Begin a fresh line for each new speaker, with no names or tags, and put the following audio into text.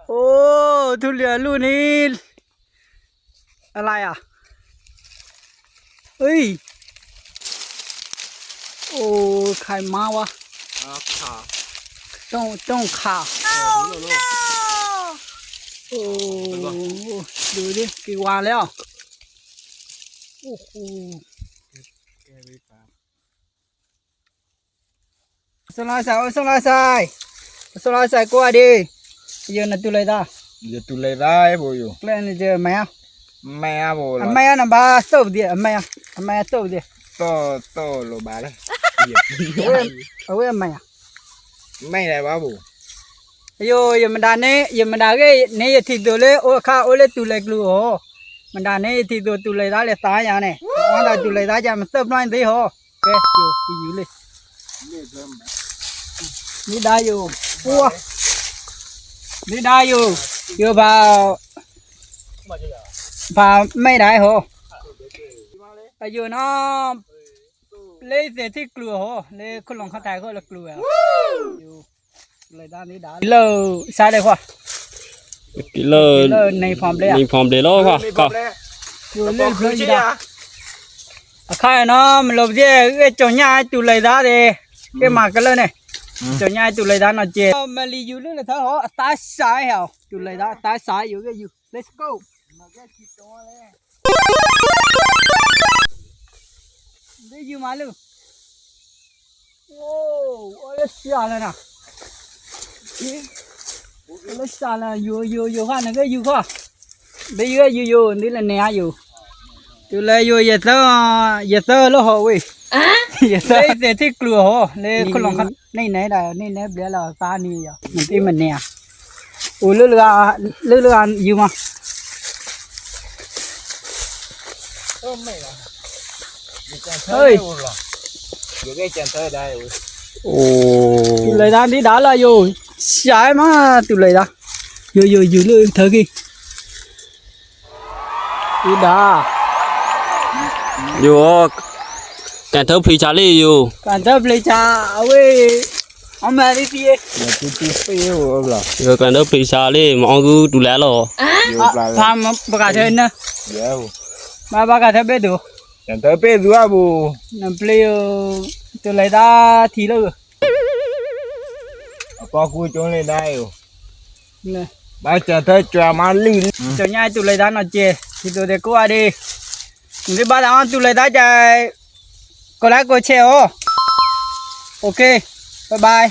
โอ้ทุเรียนลูกนี้อะไรอ่ะเฮ้ยโอ้ไข่มาวะ
ขา
ต้องข่าโอ้ดูดิกี่วันแล้วโอ้โหส่งลายสายกว่าดิยืนนั่นตุเลยตา
giờ tụi lấy ra ấy bố yêu
เล่นเจอไหมอ่ะ
mẹ bố
ทำไมอ่ะนะบ้าสู้ดิทำไมสู้ดิ
to lo bà đấy
เอาไว้ทำไมอ่ะ
mẹ này bá bố
โยยมันดาเนี่ยมันดาก็เนี่ยที่ตัวเลยโอ้ข้าโอ้เลยตุเลยกลัวโหมันดาเนี่ยที่ตัวตุเลยตาเลยตายอย่างเนี่ยวันดาตุเลยตาจะมันเติบน้อยดีโหแกอยู่เลยนี่ได้อยู่ปัวนี่ได้อยู่พาไม่ได้โหอยู่น้องเลยเสียที่กลัวโหเลยคนหลงเขาตายก็เลยกลัวอยู่เลยด้านนี้ได้เลยใช่เลยค่ะ
killer
ในฟอร์มเลยอ่ะ
นี่พร้อมเลยแล้วค่ะก็
อยู่เล่นเพลินจ้ะข้าน้องมันหลบเจ้ไอ้จงย่าตุเลยด้าเด้ไอ้หมากกันเลยเนี่ยจงย่าตุเลยด้าหน่อยเจ้มาลีอยู่เรื่องเธอเหรอตาสายเหรอตุเลยด้าตาสายอยู่ก็อยู่ let's go ได้อยู่มาลูกโอ้โอ้ยရှာ了นะโอ้ยရှာ了อยู่ข้านั่นก็อยู่ข้าได้อยู่นี่แหละเนี่ยอยู่ตุเลยอยู่อย่าเซอแล้วเหรอเว้ยอย่าเซอเสียที่กลัวเหรอเลยคนหลงคันนี่ไหนได้นี่ไหนเบี้ยเราตานี่อ่ะมันที่มันเนี่ยโอ้เลือกอยู่มาเฮ้ย
giờ cái chân tới đây rồi
โอ้
ตุเลยด้านนี้ด่าละอยู่ใช่มาตุเลยด้าอยู่เลยเธอกี่อีด่า
อยู่การเธอพรีชาลี่อยู่
การเธอเพลชาเอาไว้เอามาดิพี่
giờ tụi phiêu rồi là
อยู่การเธอพรีชาลี่มองกูดูแลหรอ
giờ là
ทำประกาศเชิญนะ
giờ
มาประกาศเธอไปดู
chân tới bé rùa bố
นั่นเพลตุเลยด้าทีเลย
có cua trốn lên đây rồi
เนี่ย
ba chân tới cho má lì
จะง่ายตุเลยด้าหน่อยเจที่ตัวเด็กกูอ่ะดินี่บ้านเราตุเลยด้าจะก็ไลค์ก็แชร์โอเคบ๊ายบาย